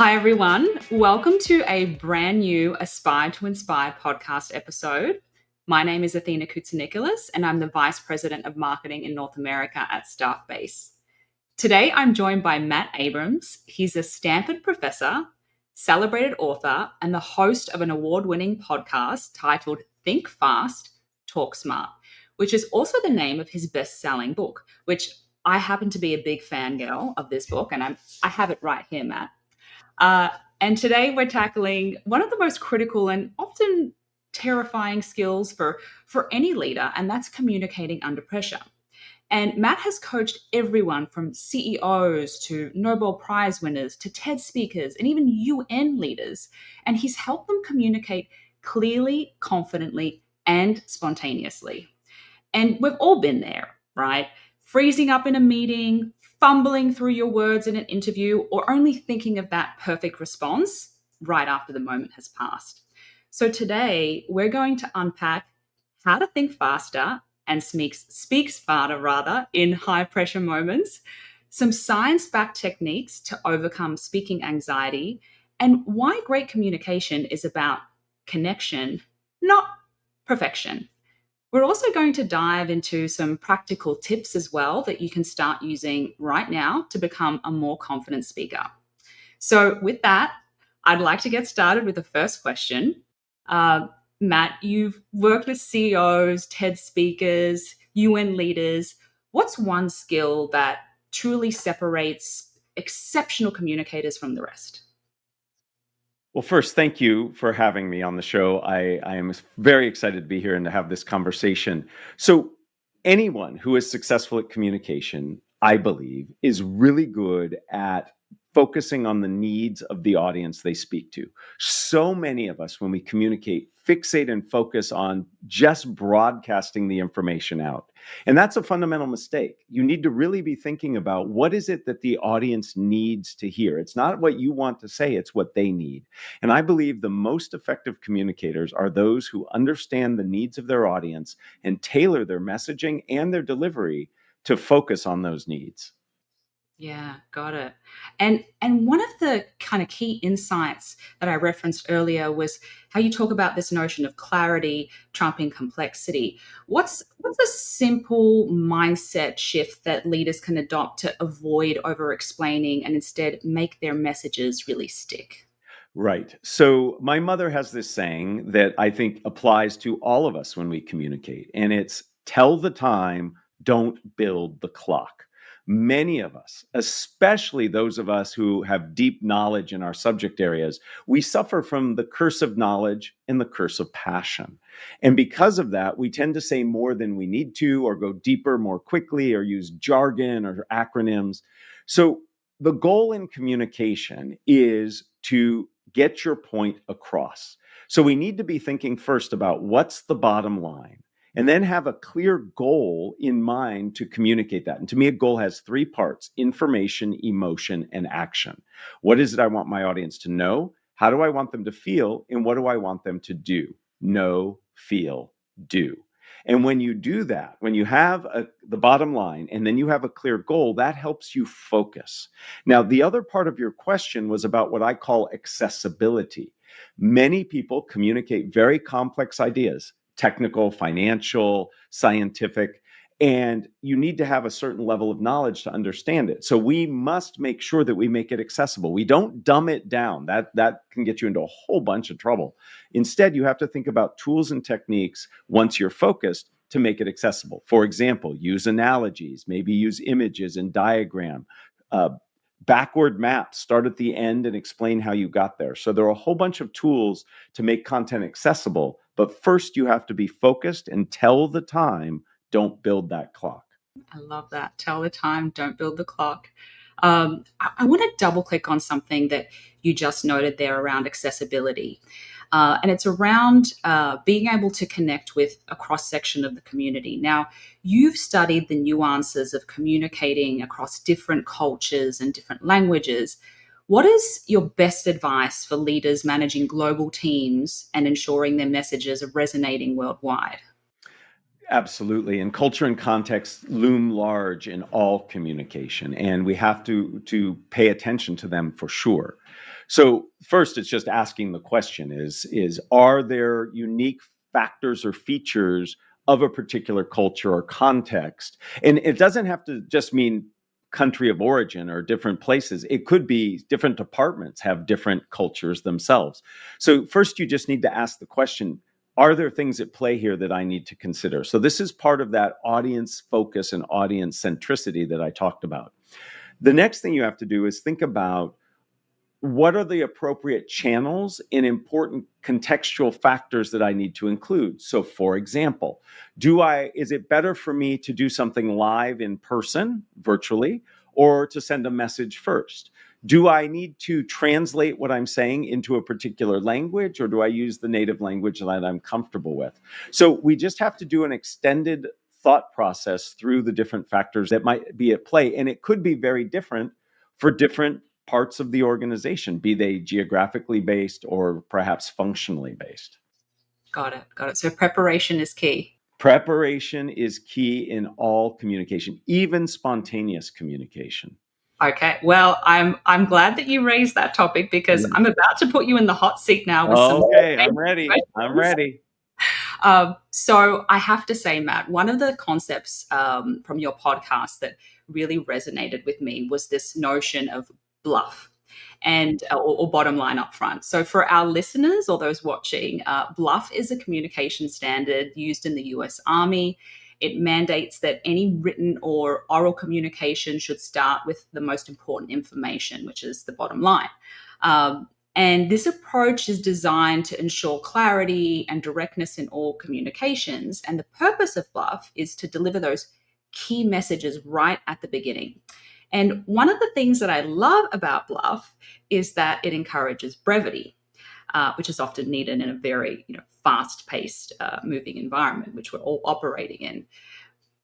Hi, everyone. Welcome to a brand new Aspire to Inspire podcast episode. My name is Athena Koutsonikolas, and I'm the Vice President of Marketing in North America at Staffbase. Today, I'm joined by Matt Abrams. He's a Stanford professor, celebrated author, and the host of an award-winning podcast titled Think Fast, Talk Smart, which is also the name of his best-selling book, which I happen to be a big fangirl of this book, and I have it right here, Matt. Uh, and today we're tackling one of the most critical and often terrifying skills for any leader, and that's communicating under pressure. And Matt has coached everyone from CEOs to Nobel Prize winners to TED speakers and even UN leaders. And he's helped them communicate clearly, confidently, and spontaneously. And we've all been there, right? Freezing up in a meeting, fumbling through your words in an interview, or only thinking of that perfect response right after the moment has passed. So today, we're going to unpack how to think faster and speak smarter rather in high pressure moments, some science-backed techniques to overcome speaking anxiety, and why great communication is about connection, not perfection. We're also going to dive into some practical tips as well that you can start using right now to become a more confident speaker. So, with that, I'd like to get started with the first question. Matt, you've worked with CEOs, TED speakers, UN leaders. What's one skill that truly separates exceptional communicators from the rest? Well, first, thank you for having me on the show. I am very excited to be here and to have this conversation. So, anyone who is successful at communication, I believe, is really good at focusing on the needs of the audience they speak to. So many of us, when we communicate, fixate and focus on just broadcasting the information out. And that's a fundamental mistake. You need to really be thinking about what is it that the audience needs to hear. It's not what you want to say, it's what they need. And I believe the most effective communicators are those who understand the needs of their audience and tailor their messaging and their delivery to focus on those needs. Yeah, got it. And one of the kind of key insights that I referenced earlier was how you talk about this notion of clarity trumping complexity. What's a simple mindset shift that leaders can adopt to avoid over explaining and instead make their messages really stick? Right. So my mother has this saying that I think applies to all of us when we communicate, and it's tell the time, don't build the clock. Many of us, especially those of us who have deep knowledge in our subject areas, we suffer from the curse of knowledge and the curse of passion. And because of that, we tend to say more than we need to, or go deeper more quickly, or use jargon or acronyms. So the goal in communication is to get your point across. So we need to be thinking first about what's the bottom line and then have a clear goal in mind to communicate that. And to me, a goal has three parts: information, emotion, and action. What is it I want my audience to know? How do I want them to feel? And what do I want them to do? Know, feel, do. And when you do that, when you have the bottom line and then you have a clear goal, that helps you focus. Now, the other part of your question was about what I call accessibility. Many people communicate very complex ideas, technical, financial, scientific, and you need to have a certain level of knowledge to understand it. So we must make sure that we make it accessible. We don't dumb it down. That can get you into a whole bunch of trouble. Instead, you have to think about tools and techniques once you're focused to make it accessible. For example, use analogies, maybe use images and diagram. Uh, Backward maps, start at the end and explain how you got there. So there are a whole bunch of tools to make content accessible, but first you have to be focused and tell the time, don't build that clock. I love that. Tell the time, don't build the clock. I want to double click on something that you just noted there around accessibility. And it's around being able to connect with a cross section of the community. Now, you've studied the nuances of communicating across different cultures and different languages. What is your best advice for leaders managing global teams and ensuring their messages are resonating worldwide? Absolutely. And culture and context loom large in all communication, and we have to pay attention to them for sure. So first, it's just asking the question: is are there unique factors or features of a particular culture or context? And it doesn't have to just mean country of origin or different places. It could be different departments have different cultures themselves. So first, you just need to ask the question: are there things at play here that I need to consider? So this is part of that audience focus and audience centricity that I talked about. The next thing you have to do is think about what are the appropriate channels and important contextual factors that I need to include. So for example, is it better for me to do something live in person, virtually, or to send a message first? Do I need to translate what I'm saying into a particular language, or do I use the native language that I'm comfortable with? So we just have to do an extended thought process through the different factors that might be at play. And it could be very different for different parts of the organization, be they geographically based or perhaps functionally based. Got it. Got it. So preparation is key. Preparation is key in all communication, even spontaneous communication. Okay. Well, I'm glad that you raised that topic because Yeah. I'm about to put you in the hot seat now with some Okay, I'm basic ready. I'm questions. ready. So I have to say, Matt, one of the concepts from your podcast that really resonated with me was this notion of bluff and or bottom line up front. So for our listeners or those watching, BLUF is a communication standard used in the US Army. It mandates that any written or oral communication should start with the most important information, which is the bottom line. Um, and this approach is designed to ensure clarity and directness in all communications. And the purpose of BLUF is to deliver those key messages right at the beginning. And one of the things that I love about BLUF is that it encourages brevity, which is often needed in a very fast-paced, moving environment, which we're all operating in.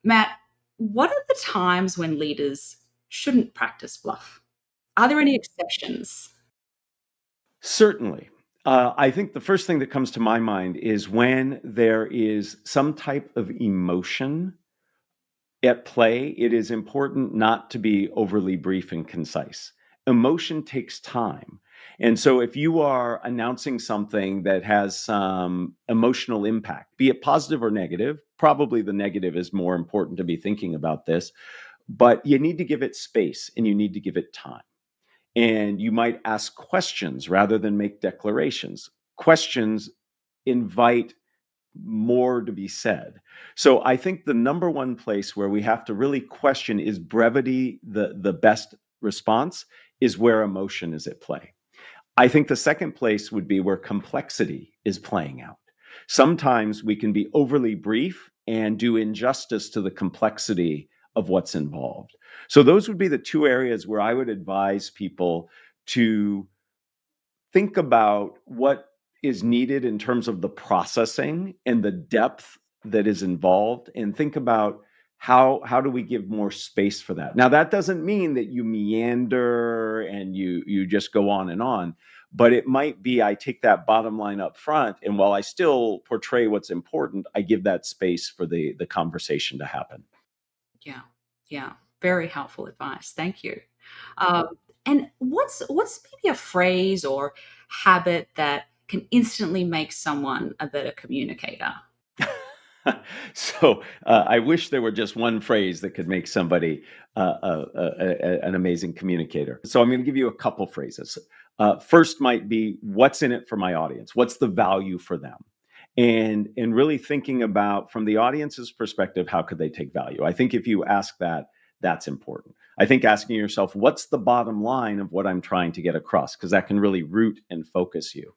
Matt, what are the times when leaders shouldn't practice BLUF? Are there any exceptions? Certainly. I think the first thing that comes to my mind is when there is some type of emotion at play, it is important not to be overly brief and concise. Emotion takes time. And so if you are announcing something that has some emotional impact, be it positive or negative, probably the negative is more important to be thinking about this, but you need to give it space and you need to give it time. And you might ask questions rather than make declarations. Questions invite more to be said. So I think the number one place where we have to really question, is brevity the best response, is where emotion is at play. I think the second place would be where complexity is playing out. Sometimes we can be overly brief and do injustice to the complexity of what's involved. So those would be the two areas where I would advise people to think about what is needed in terms of the processing and the depth that is involved, and think about how do we give more space for that. Now that doesn't mean that you meander and you just go on, but it might be I take that bottom line up front, and while I still portray what's important, I give that space for the conversation to happen. Yeah, yeah, very helpful advice. Thank you. Um, and what's maybe a phrase or habit that can instantly make someone a better communicator? So I wish there were just one phrase that could make somebody an amazing communicator. So I'm going to give you a couple phrases. First might be, what's in it for my audience? What's the value for them? And really thinking about, from the audience's perspective, how could they take value? I think if you ask that, that's important. I think asking yourself, what's the bottom line of what I'm trying to get across? Because that can really root and focus you.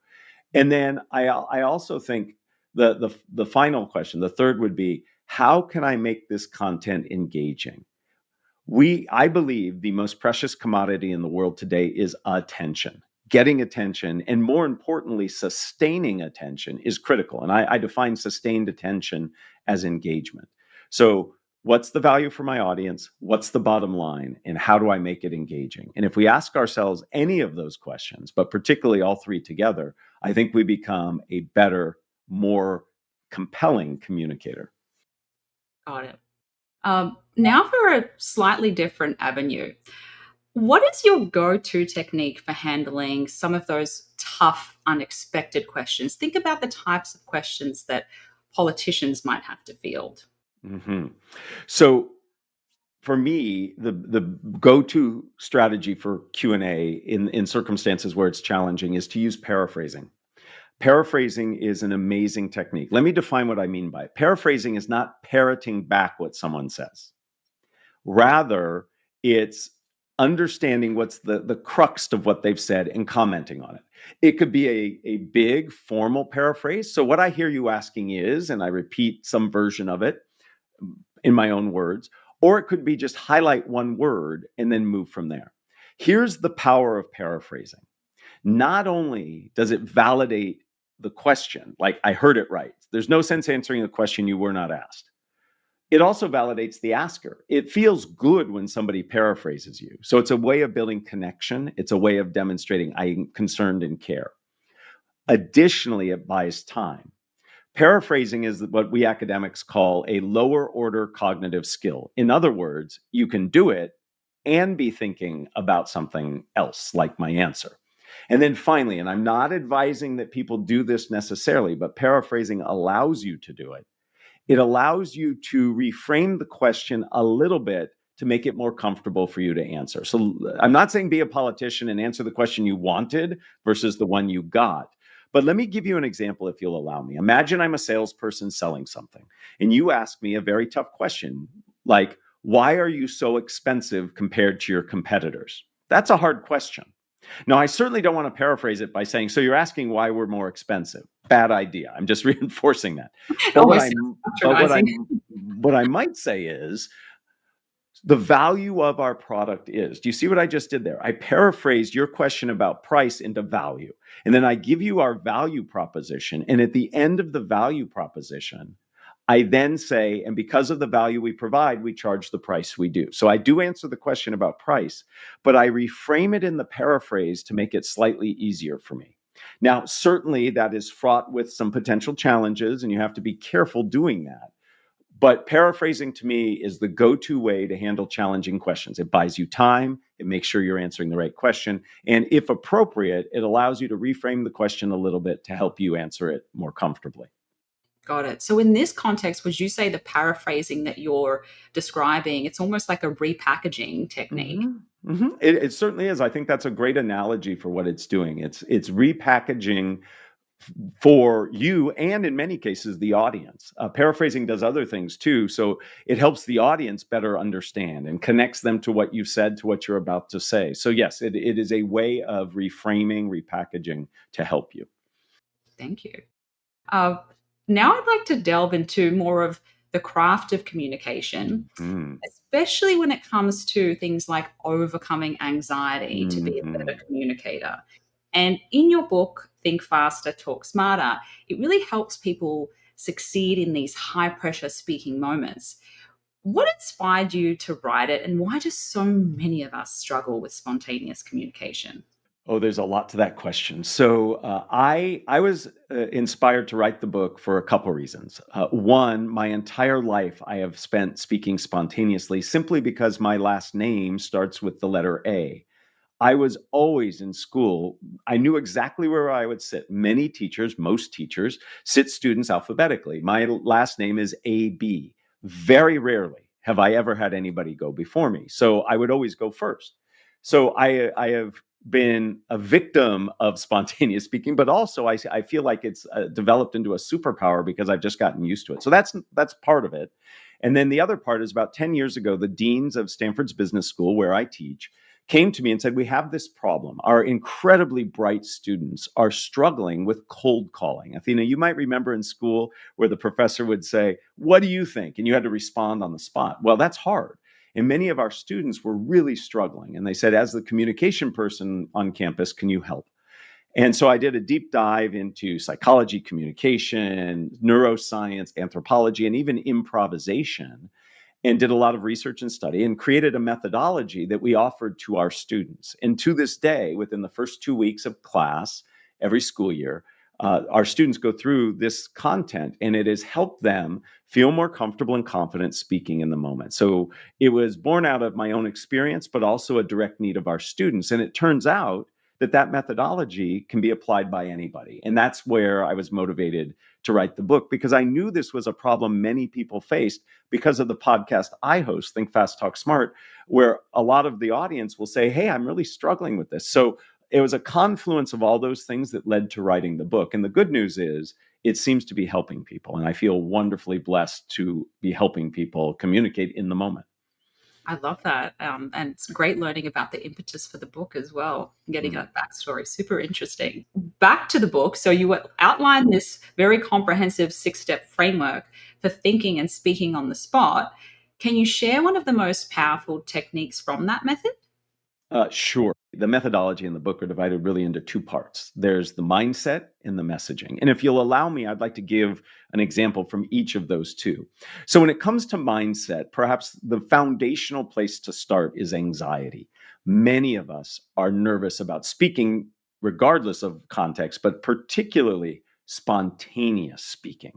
And then I also think the final question, the third would be, how can I make this content engaging? I believe the most precious commodity in the world today is attention. Getting attention, and more importantly, sustaining attention, is critical. And I define sustained attention as engagement. So what's the value for my audience? What's the bottom line? And how do I make it engaging? And if we ask ourselves any of those questions, but particularly all three together, I think we become a better, more compelling communicator. Got it. Now for a slightly different avenue. What is your go-to technique for handling some of those tough, unexpected questions? Think about the types of questions that politicians might have to field. Hmm. So for me, the go-to strategy for Q&A in circumstances where it's challenging is to use paraphrasing. Paraphrasing is an amazing technique. Let me define what I mean by it. Paraphrasing is not parroting back what someone says. Rather, it's understanding what's the crux of what they've said and commenting on it. It could be a big formal paraphrase. So what I hear you asking is, and I repeat some version of it in my own words, or it could be just highlight one word and then move from there. Here's the power of paraphrasing. Not only does it validate the question, like I heard it right, there's no sense answering a question you were not asked. It also validates the asker. It feels good when somebody paraphrases you. So it's a way of building connection. It's a way of demonstrating I'm concerned and care. Additionally, it buys time. Paraphrasing is what we academics call a lower order cognitive skill. In other words, you can do it and be thinking about something else, like my answer. And then finally, and I'm not advising that people do this necessarily, but paraphrasing allows you to do it. It allows you to reframe the question a little bit to make it more comfortable for you to answer. So I'm not saying be a politician and answer the question you wanted versus the one you got. But let me give you an example if you'll allow me. Imagine I'm a salesperson selling something and you ask me a very tough question like, why are you so expensive compared to your competitors? That's a hard question. Now, I certainly don't want to paraphrase it by saying, so you're asking why we're more expensive. Bad idea. I'm just reinforcing that. It But what almost I'm sounds but patronizing. what I might say is the value of our product is. Do you see what I just did there? I paraphrased your question about price into value. And then I give you our value proposition. And at the end of the value proposition, I then say, and because of the value we provide, we charge the price we do. So I do answer the question about price, but I reframe it in the paraphrase to make it slightly easier for me. Now, certainly that is fraught with some potential challenges, and you have to be careful doing that. But paraphrasing to me is the go-to way to handle challenging questions. It buys you time, it makes sure you're answering the right question, and if appropriate, it allows you to reframe the question a little bit to help you answer it more comfortably. Got it. So in this context, would you say the paraphrasing that you're describing, it's almost like a repackaging technique? It certainly is. I think that's a great analogy for what it's doing. It's repackaging for you and in many cases the audience. Paraphrasing does other things too, so it helps the audience better understand and connects them to what you said, to what you're about to say. So yes, it is a way of reframing, repackaging to help you. Thank you. Uh, Now I'd like to delve into more of the craft of communication, Mm. especially when it comes to things like overcoming anxiety to be a better Mhm. communicator. And in your book, Think Faster, Talk Smarter, it really helps people succeed in these high pressure speaking moments. What inspired you to write it, and why do so many of us struggle with spontaneous communication? Oh, there's a lot to that question. So I was inspired to write the book for a couple reasons. One, my entire life I have spent speaking spontaneously simply because my last name starts with the letter A. I was always in school. I knew exactly where I would sit. Many teachers, most teachers, sit students alphabetically. My last name is AB. Very rarely have I ever had anybody go before me. So I would always go first. So I have been a victim of spontaneous speaking, but also I feel like it's developed into a superpower because I've just gotten used to it. So that's part of it. And then the other part is about 10 years ago, the deans of Stanford's business school, where I teach, came to me and said, we have this problem. Our incredibly bright students are struggling with cold calling. Athena, you might remember in school where the professor would say, what do you think? And you had to respond on the spot. Well, that's hard. And many of our students were really struggling. And they said, as the communication person on campus, can you help? And so I did a deep dive into psychology, communication, neuroscience, anthropology, and even improvisation, and did a lot of research and study and created a methodology that we offered to our students. And to this day, within the first 2 weeks of class, every school year, our students go through this content, and it has helped them feel more comfortable and confident speaking in the moment. So it was born out of my own experience, but also a direct need of our students. And it turns out that methodology can be applied by anybody. And that's where I was motivated to write the book, because I knew this was a problem many people faced because of the podcast I host, Think Fast, Talk Smart, where a lot of the audience will say, hey, I'm really struggling with this. So it was a confluence of all those things that led to writing the book. And the good news is it seems to be helping people. And I feel wonderfully blessed to be helping people communicate in the moment. I love that. And it's great learning about the impetus for the book as well, getting a backstory. Super interesting. Back to the book. So you outlined this very comprehensive 6-step framework for thinking and speaking on the spot. Can you share one of the most powerful techniques from that method? Sure. The methodology in the book are divided really into two parts. There's the mindset and the messaging. And if you'll allow me, I'd like to give an example from each of those two. So when it comes to mindset, perhaps the foundational place to start is anxiety. Many of us are nervous about speaking, regardless of context, but particularly spontaneous speaking.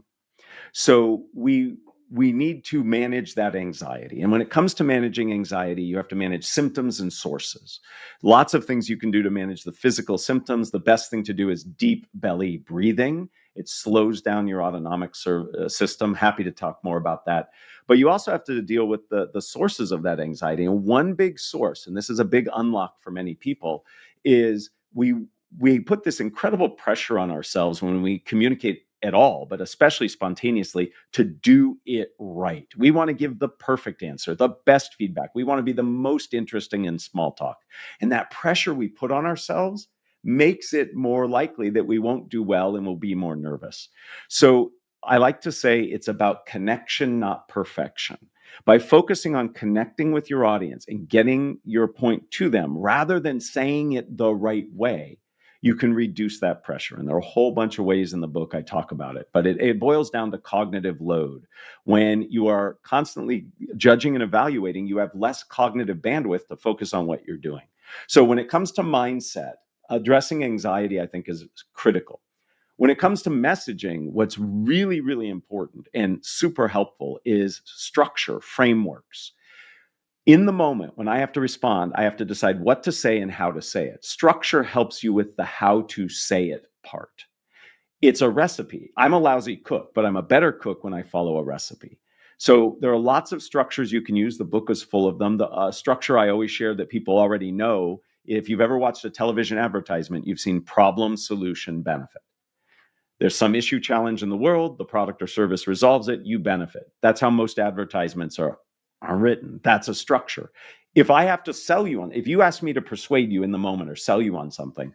So we need to manage that anxiety. And when it comes to managing anxiety, you have to manage symptoms and sources. Lots of things you can do to manage the physical symptoms. The best thing to do is deep belly breathing. It slows down your autonomic system. Happy to talk more about that. But you also have to deal with the sources of that anxiety. And one big source, and this is a big unlock for many people, is we put this incredible pressure on ourselves when we communicate at all, but especially spontaneously, to do it right. We want to give the perfect answer, the best feedback. We want to be the most interesting in small talk. And that pressure we put on ourselves makes it more likely that we won't do well and will be more nervous. So I like to say it's about connection, not perfection. By focusing on connecting with your audience and getting your point to them rather than saying it the right way, you can reduce that pressure. And there are a whole bunch of ways in the book I talk about it, but it boils down to cognitive load. When you are constantly judging and evaluating, you have less cognitive bandwidth to focus on what you're doing. So when it comes to mindset, addressing anxiety, I think, is critical. When it comes to messaging, what's really, really important and super helpful is structure, frameworks. In the moment when I have to respond, I have to decide what to say and how to say it. Structure helps you with the how to say it part. It's a recipe. I'm a lousy cook, but I'm a better cook when I follow a recipe. So there are lots of structures you can use. The book is full of them. The structure I always share that people already know, if you've ever watched a television advertisement, you've seen problem, solution, benefit. There's some issue, challenge in the world. The product or service resolves it. You benefit. That's how most advertisements are written. That's a structure. If I have to sell you on, if you ask me to persuade you in the moment or sell you on something,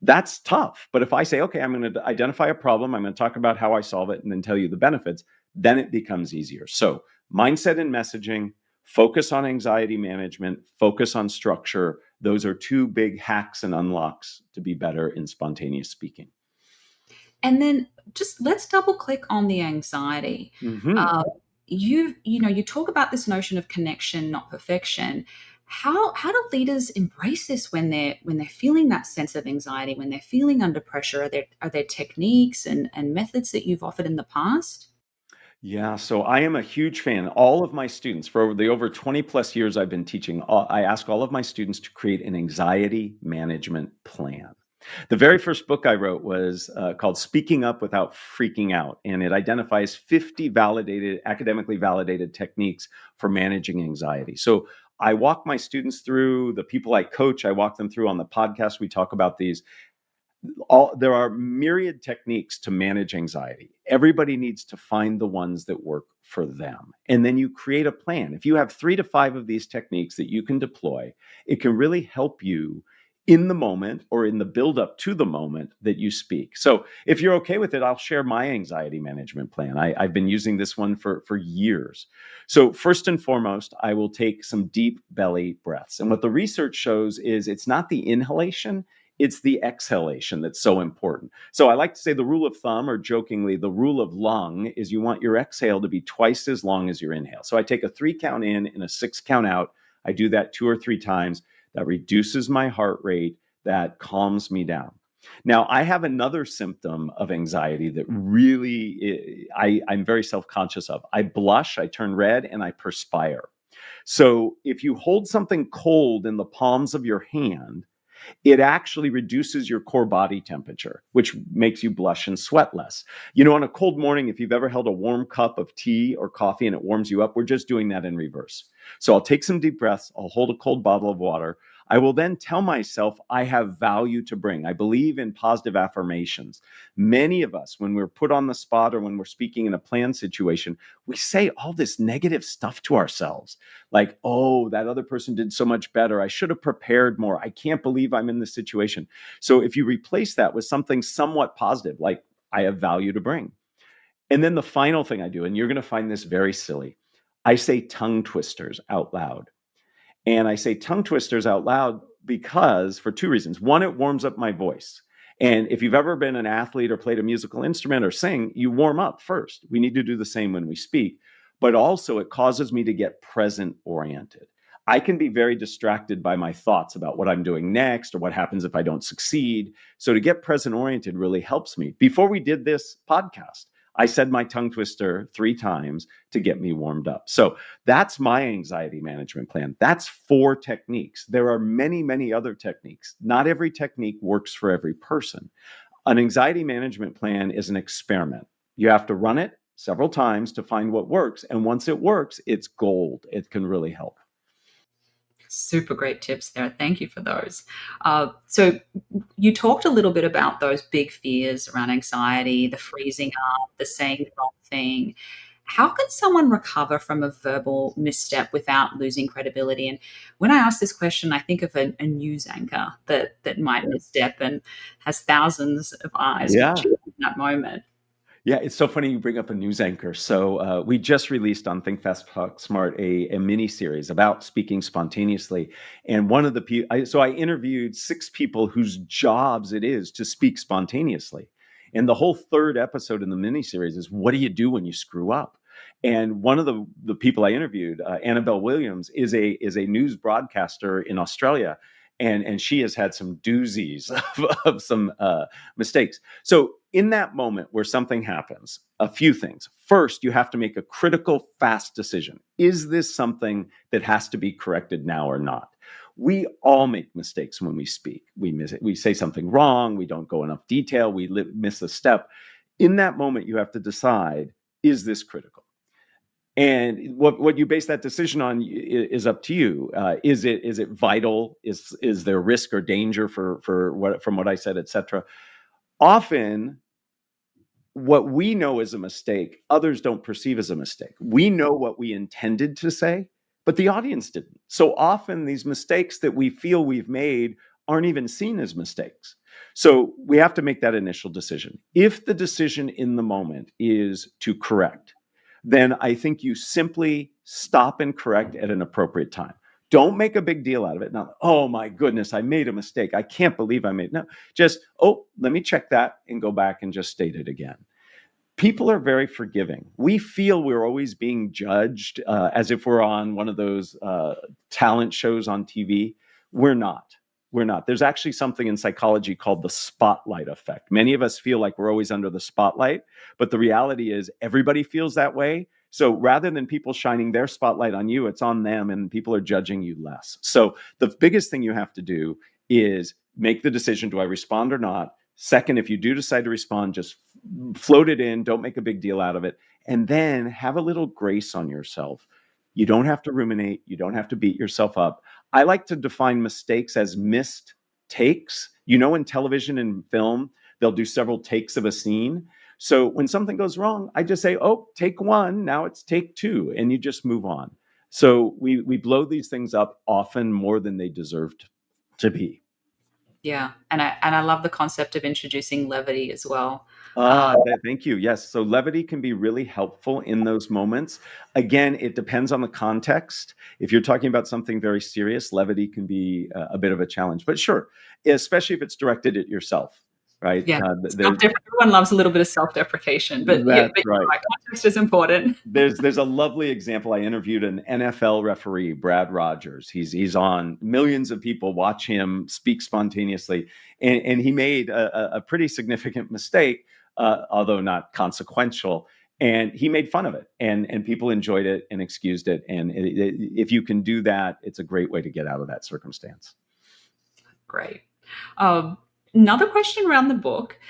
that's tough. But if I say, okay, I'm going to identify a problem, I'm going to talk about how I solve it, and then tell you the benefits, then it becomes easier. So mindset and messaging, focus on anxiety management, focus on structure. Those are two big hacks and unlocks to be better in spontaneous speaking. And then just let's double click on the anxiety. Mm-hmm. Uh, you talk about this notion of connection, not perfection. How do leaders embrace this when they're feeling that sense of anxiety, when they're feeling under pressure? Are there techniques and methods that you've offered in the past? Yeah, so I am a huge fan. All of my students, for over 20 plus years I've been teaching, I ask all of my students to create an anxiety management plan. The very first book I wrote was called Speaking Up Without Freaking Out, and it identifies 50 academically validated techniques for managing anxiety. So I walk my students through, the people I coach, I walk them through on the podcast. We talk about these. There are myriad techniques to manage anxiety. Everybody needs to find the ones that work for them. And then you create a plan. If you have 3 to 5 of these techniques that you can deploy, it can really help you in the moment or in the build up to the moment that you speak. So if you're okay with it, I'll share my anxiety management plan. I've been using this one for years. So first and foremost, I will take some deep belly breaths. And what the research shows is it's not the inhalation, it's the exhalation that's so important. So I like to say the rule of thumb, or jokingly, the rule of lung, is you want your exhale to be twice as long as your inhale. So I take a 3 count in and a 6 count out. I do that 2 or 3 times. That reduces my heart rate. That calms me down. Now, I have another symptom of anxiety that really I'm very self-conscious of. I blush, I turn red, and I perspire. So if you hold something cold in the palms of your hand, it actually reduces your core body temperature, which makes you blush and sweat less. You know, on a cold morning, if you've ever held a warm cup of tea or coffee and it warms you up, we're just doing that in reverse. So I'll take some deep breaths, I'll hold a cold bottle of water. I will then tell myself I have value to bring. I believe in positive affirmations. Many of us, when we're put on the spot or when we're speaking in a planned situation, we say all this negative stuff to ourselves like, oh, that other person did so much better. I should have prepared more. I can't believe I'm in this situation. So if you replace that with something somewhat positive, like I have value to bring. And then the final thing I do, and you're going to find this very silly, I say tongue twisters out loud. And I say tongue twisters out loud because for two reasons. One, it warms up my voice. And if you've ever been an athlete or played a musical instrument or sing, you warm up first. We need to do the same when we speak. But also, it causes me to get present oriented. I can be very distracted by my thoughts about what I'm doing next or what happens if I don't succeed. So, to get present oriented really helps me. Before we did this podcast, I said my tongue twister 3 times to get me warmed up. So, that's my anxiety management plan. That's 4 techniques. There are many, many other techniques. Not every technique works for every person. An anxiety management plan is an experiment. You have to run it several times to find what works. And once it works, it's gold. It can really help. Super great tips there. Thank you for those. So, you talked a little bit about those big fears around anxiety, the freezing up, the saying the wrong thing. How can someone recover from a verbal misstep without losing credibility? And when I ask this question, I think of a news anchor that might misstep and has thousands of eyes Yeah. watching in that moment. Yeah, it's so funny you bring up a news anchor. So we just released on Think Fast Talk Smart a mini series about speaking spontaneously, and one of the people. So I interviewed 6 people whose jobs it is to speak spontaneously, and the whole third episode in the mini series is what do you do when you screw up? And one of the people I interviewed, Annabelle Williams, is a news broadcaster in Australia, and she has had some doozies of some mistakes. So in that moment where something happens, a few things. First, you have to make a critical, fast decision. Is this something that has to be corrected now or not? We all make mistakes when we speak. We say something wrong. We don't go enough detail. Miss a step. In that moment, you have to decide, is this critical? And what you base that decision on is up to you. Is it vital? Is there risk or danger for what from what I said, et cetera? Often what we know is a mistake, others don't perceive as a mistake. We know what we intended to say, but the audience didn't. So often these mistakes that we feel we've made aren't even seen as mistakes. So we have to make that initial decision. If the decision in the moment is to correct, then I think you simply stop and correct at an appropriate time. Don't make a big deal out of it. Now, oh my goodness, I made a mistake. I can't believe I made. No, just, oh, let me check that and go back and just state it again. People are very forgiving. We feel we're always being judged as if we're on one of those talent shows on TV. We're not. We're not. There's actually something in psychology called the spotlight effect. Many of us feel like we're always under the spotlight, but the reality is everybody feels that way. So rather than people shining their spotlight on you, it's on them and people are judging you less. So the biggest thing you have to do is make the decision, do I respond or not? Second, if you do decide to respond, just float it in, don't make a big deal out of it, and then have a little grace on yourself. You don't have to ruminate, you don't have to beat yourself up. I like to define mistakes as missed takes. You know, in television and film, they'll do several takes of a scene. So when something goes wrong, I just say, oh, take 1, now it's take 2, and you just move on. So we blow these things up often more than they deserved to be. Yeah, and I love the concept of introducing levity as well. Thank you. Yes. So levity can be really helpful in those moments. Again, it depends on the context. If you're talking about something very serious, levity can be a bit of a challenge. But sure, especially if it's directed at yourself, right? Yeah, everyone loves a little bit of self-deprecation, but yeah, That's but right. you're right, Just as important. There's a lovely example. I interviewed an NFL referee, Brad Rogers. He's on. Millions of people watch him speak spontaneously, and he made a pretty significant mistake, although not consequential. And he made fun of it, and people enjoyed it and excused it. And if you can do that, it's a great way to get out of that circumstance. Great. Another question around the book.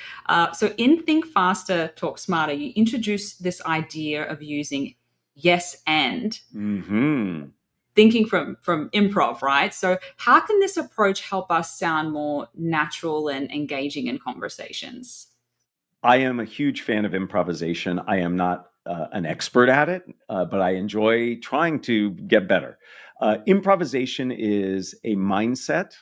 So, in Think Faster, Talk Smarter, you introduce this idea of using yes and Hmm. thinking from improv, right? So, how can this approach help us sound more natural and engaging in conversations? I am a huge fan of improvisation. I am not an expert at it, but I enjoy trying to get better. Improvisation is a mindset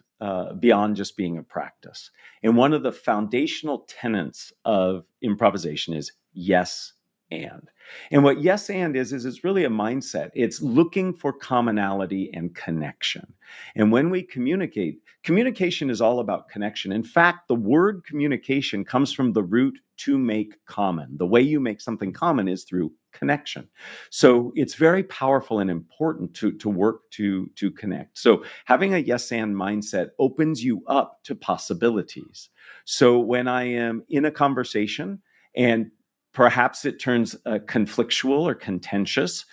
beyond just being a practice. And one of the foundational tenets of improvisation is yes and. And what yes and is it's really a mindset. It's looking for commonality and connection. And when we communicate, communication is all about connection. In fact, the word communication comes from the root to make common. The way you make something common is through connection. So it's very powerful and important to work to connect. So having a yes and mindset opens you up to possibilities. So when I am in a conversation and perhaps it turns conflictual or contentious,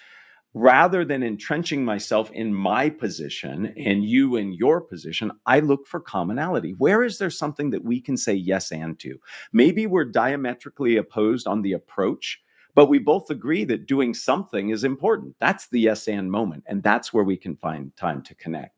rather than entrenching myself in my position and you in your position, I look for commonality. Where is there something that we can say yes and to? Maybe we're diametrically opposed on the approach, but we both agree that doing something is important. That's the yes and moment. And that's where we can find time to connect.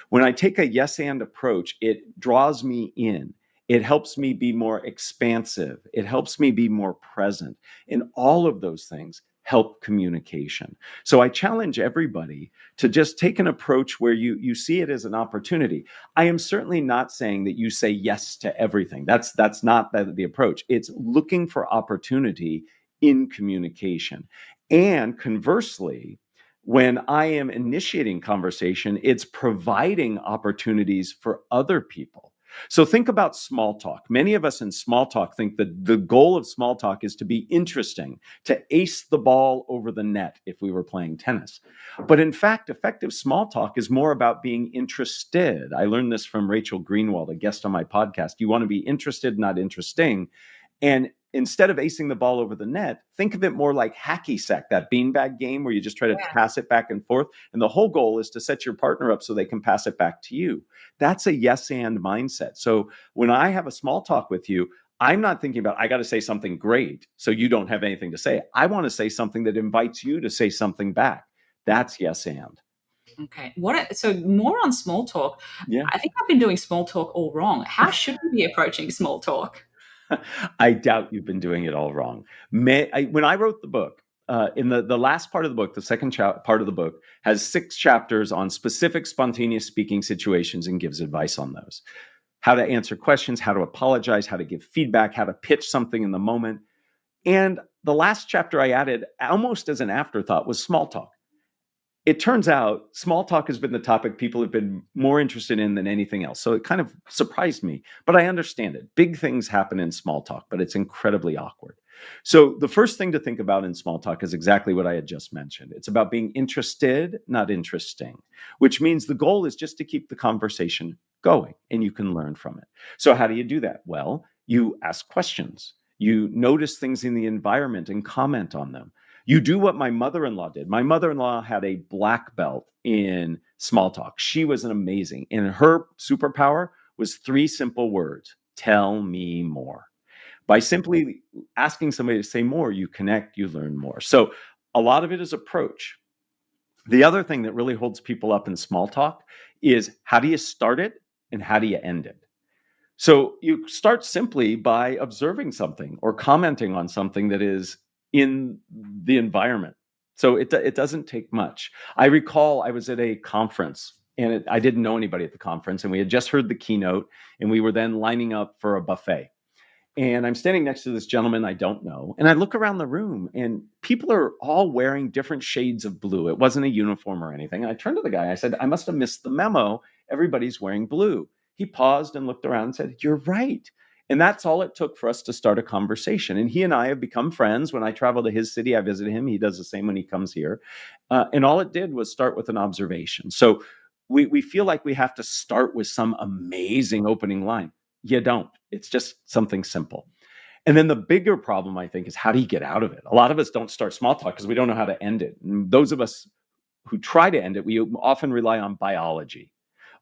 When I take a yes and approach, it draws me in. It helps me be more expansive. It helps me be more present. And all of those things help communication. So I challenge everybody to just take an approach where you see it as an opportunity. I am certainly not saying that you say yes to everything. That's not the approach. It's looking for opportunity in communication. And conversely, when I am initiating conversation, it's providing opportunities for other people. So think about small talk. Many of us in small talk think that the goal of small talk is to be interesting, to ace the ball over the net if we were playing tennis. But in fact, effective small talk is more about being interested. I learned this from Rachel Greenwald, a guest on my podcast. You want to be interested, not interesting. And instead of acing the ball over the net, think of it more like hacky sack, that beanbag game where you just try to pass it back and forth. And the whole goal is to set your partner up so they can pass it back to you. That's a yes and mindset. So when I have a small talk with you, I'm not thinking about, I got to say something great so you don't have anything to say. I want to say something that invites you to say something back. That's yes and. Okay. So more on small talk. Yeah. I think I've been doing small talk all wrong. How should we be approaching small talk? I doubt you've been doing it all wrong. When I wrote the book, in the last part of the book, the second part of the book has 6 chapters on specific spontaneous speaking situations and gives advice on those. How to answer questions, how to apologize, how to give feedback, how to pitch something in the moment. And the last chapter I added, almost as an afterthought, was small talk. It turns out small talk has been the topic people have been more interested in than anything else. So it kind of surprised me, but I understand it. Big things happen in small talk, but it's incredibly awkward. So the first thing to think about in small talk is exactly what I had just mentioned. It's about being interested, not interesting, which means the goal is just to keep the conversation going and you can learn from it. So how do you do that? Well, you ask questions. You notice things in the environment and comment on them. You do what my mother-in-law did. My mother-in-law had a black belt in small talk. She was an amazing. And her superpower was 3 simple words. Tell me more. By simply asking somebody to say more, you connect, you learn more. So a lot of it is approach. The other thing that really holds people up in small talk is how do you start it and how do you end it? So you start simply by observing something or commenting on something that is in the environment. So it doesn't take much. I recall I was at a conference and I didn't know anybody at the conference and we had just heard the keynote and we were then lining up for a buffet. And I'm standing next to this gentleman I don't know. And I look around the room and people are all wearing different shades of blue. It wasn't a uniform or anything. I turned to the guy. I said, I must have missed the memo. Everybody's wearing blue. He paused and looked around and said, you're right. And that's all it took for us to start a conversation. And he and I have become friends. When I travel to his city, I visit him. He does the same when he comes here. And all it did was start with an observation. So we feel like we have to start with some amazing opening line. You don't. It's just something simple. And then the bigger problem, I think, is how do you get out of it? A lot of us don't start small talk because we don't know how to end it. And those of us who try to end it, we often rely on biology.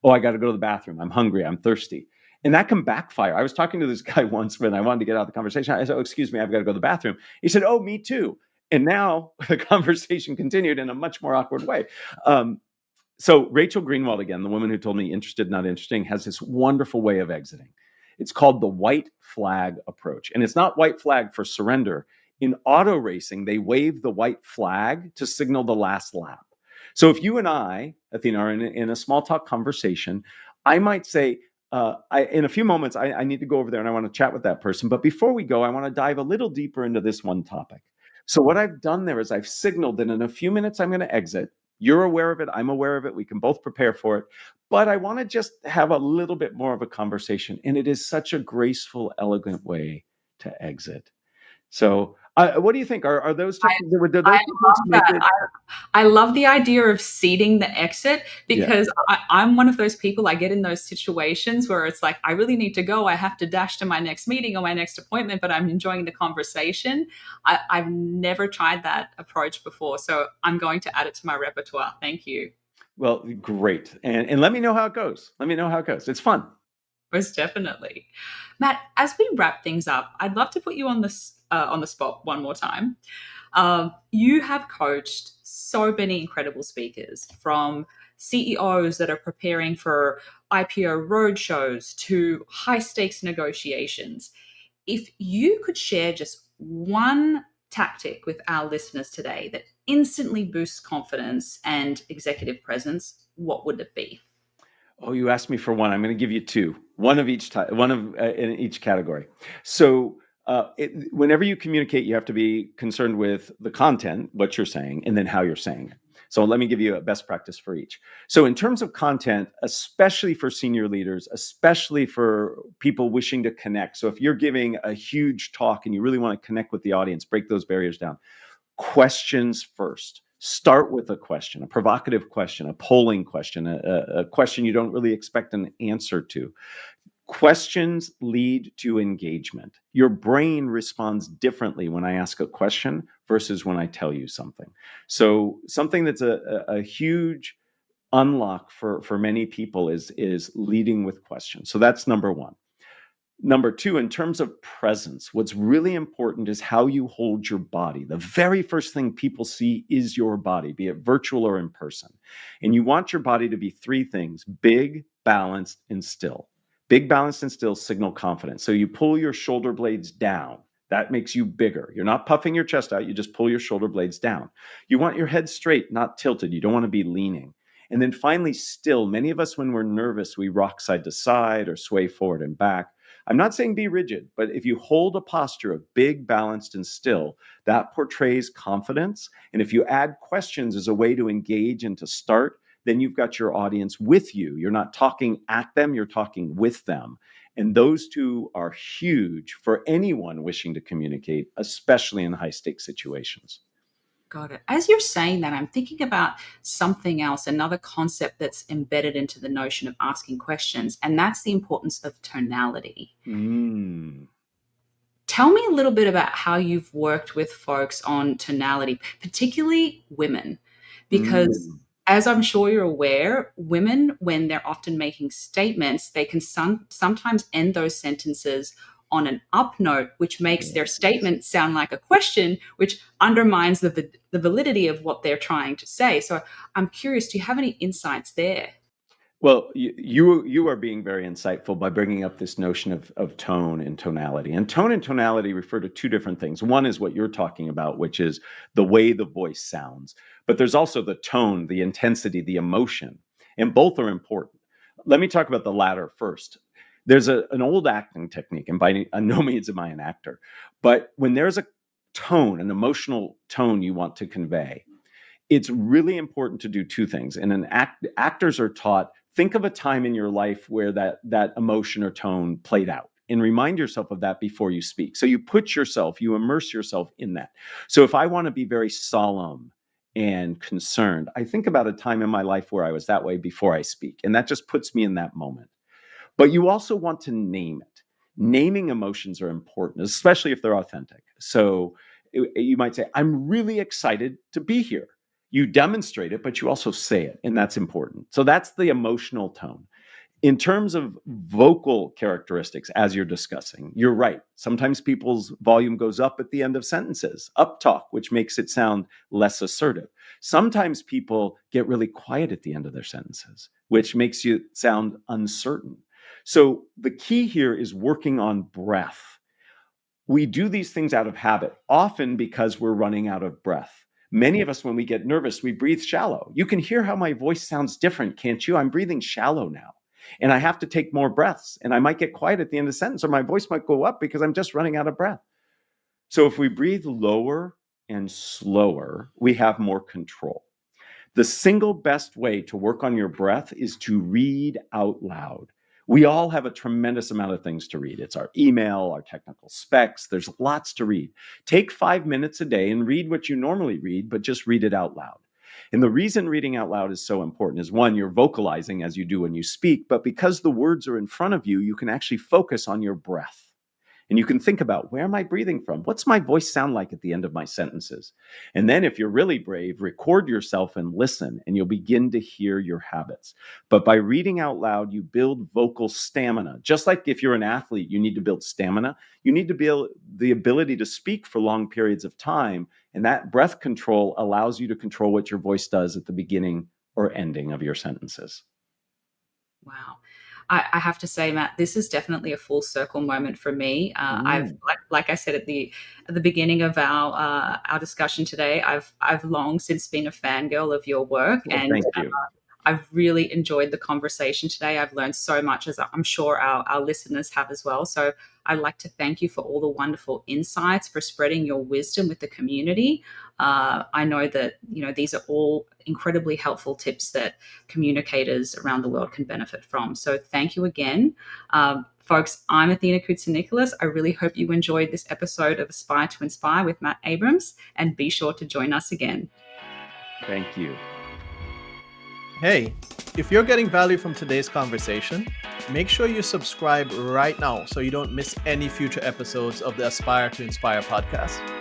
Oh, I got to go to the bathroom. I'm hungry. I'm thirsty. And that can backfire. I was talking to this guy once when I wanted to get out of the conversation. I said, oh, excuse me, I've got to go to the bathroom. He said, oh, me too. And now the conversation continued in a much more awkward way. So Rachel Greenwald, again, the woman who told me interested, not interesting, has this wonderful way of exiting. It's called the white flag approach. And it's not white flag for surrender. In auto racing, they wave the white flag to signal the last lap. So if you and I, Athena, are in a small talk conversation, I might say, in a few moments, I need to go over there and I want to chat with that person. But before we go, I want to dive a little deeper into this one topic. So what I've done there is I've signaled that in a few minutes, I'm going to exit. You're aware of it. I'm aware of it. We can both prepare for it. But I want to just have a little bit more of a conversation. And it is such a graceful, elegant way to exit. So what do you think? Are those techniques, do those I techniques love make that. it? I love the idea of seeding the exit Yeah. because I'm one of those people. I get in those situations where it's like, I really need to go. I have to dash to my next meeting or my next appointment, but I'm enjoying the conversation. I've never tried that approach before. So I'm going to add it to my repertoire. Thank you. Well, great. And let me know how it goes. Let me know how it goes. It's fun. Most definitely. Matt, as we wrap things up, I'd love to put you on the spot one more time. You have coached so many incredible speakers, from CEOs that are preparing for IPO roadshows to high stakes negotiations. If you could share just one tactic with our listeners today that instantly boosts confidence and executive presence, what would it be? Oh, you asked me for one. I'm going to give you two, one of each type, one of in each category. So, whenever you communicate, you have to be concerned with the content, what you're saying, and then how you're saying it. So, let me give you a best practice for each. So, in terms of content, especially for senior leaders, especially for people wishing to connect. So, if you're giving a huge talk and you really want to connect with the audience, break those barriers down. Questions first. Start with a question, a provocative question, a polling question, a question you don't really expect an answer to. Questions lead to engagement. Your brain responds differently when I ask a question versus when I tell you something. So something that's a huge unlock for many people is leading with questions. So that's number one. Number two, in terms of presence, what's really important is how you hold your body. The very first thing people see is your body, be it virtual or in person. And you want your body to be three things: big, balanced, and still. Big, balanced, and still signal confidence. So you pull your shoulder blades down. That makes you bigger. You're not puffing your chest out. You just pull your shoulder blades down. You want your head straight, not tilted. You don't want to be leaning. And then finally, still. Many of us, when we're nervous, we rock side to side or sway forward and back. I'm not saying be rigid, but if you hold a posture of big, balanced, and still, that portrays confidence. And if you add questions as a way to engage and to start, then you've got your audience with you. You're not talking at them, you're talking with them. And those two are huge for anyone wishing to communicate, especially in high stakes situations. Got it. As you're saying that, I'm thinking about something else, another concept that's embedded into the notion of asking questions, and that's the importance of tonality. Mm. Tell me a little bit about how you've worked with folks on tonality, particularly women, because Mm. as I'm sure you're aware, women, when they're often making statements, they can sometimes end those sentences on an up note, which makes their Yes. statement sound like a question, which undermines the validity of what they're trying to say. So I'm curious, do you have any insights there? Well, you are being very insightful by bringing up this notion of tone and tonality. And tone and tonality refer to two different things. One is what you're talking about, which is the way the voice sounds. But there's also the tone, the intensity, the emotion, and both are important. Let me talk about the latter first. There's an old acting technique, and by no means am I an actor, but when there's a tone, an emotional tone you want to convey, it's really important to do two things. And actors are taught, think of a time in your life where that emotion or tone played out. and remind yourself of that before you speak. So you immerse yourself in that. So if I want to be very solemn and concerned, I think about a time in my life where I was that way before I speak, and that just puts me in that moment. But you also want to name it. Naming emotions are important, especially if they're authentic. So you might say, I'm really excited to be here. You demonstrate it, but you also say it, and that's important. So that's the emotional tone. In terms of vocal characteristics, as you're discussing, you're right. Sometimes people's volume goes up at the end of sentences, up talk, which makes it sound less assertive. Sometimes people get really quiet at the end of their sentences, which makes you sound uncertain. So the key here is working on breath. We do these things out of habit, often because we're running out of breath. Many of us, when we get nervous, we breathe shallow. You can hear how my voice sounds different, can't you? I'm breathing shallow now. And I have to take more breaths. And I might get quiet at the end of the sentence, or my voice might go up because I'm just running out of breath. So if we breathe lower and slower, we have more control. The single best way to work on your breath is to read out loud. We all have a tremendous amount of things to read. It's our email, our technical specs. There's lots to read. Take 5 minutes a day and read what you normally read, but just read it out loud. And the reason reading out loud is so important is, one, you're vocalizing as you do when you speak, but because the words are in front of you, you can actually focus on your breath. And you can think about, where am I breathing from? What's my voice sound like at the end of my sentences? And then if you're really brave, record yourself and listen, and you'll begin to hear your habits. But by reading out loud, you build vocal stamina. Just like if you're an athlete, you need to build stamina. You need to build the ability to speak for long periods of time. And that breath control allows you to control what your voice does at the beginning or ending of your sentences. Wow. I have to say, Matt, this is definitely a full circle moment for me. I've, like I said at the beginning of our discussion today, I've long since been a fangirl of your work, Well, and thank you. I've really enjoyed the conversation today. I've learned so much, as I'm sure our listeners have as well. So I'd like to thank you for all the wonderful insights, for spreading your wisdom with the community. I know that these are all incredibly helpful tips that communicators around the world can benefit from. So thank you again. Folks, I'm Athena Koutsonikolas. I really hope you enjoyed this episode of Aspire to Inspire with Matt Abrams, and be sure to join us again. Thank you. Hey, if you're getting value from today's conversation, make sure you subscribe right now so you don't miss any future episodes of the Aspire to Inspire podcast.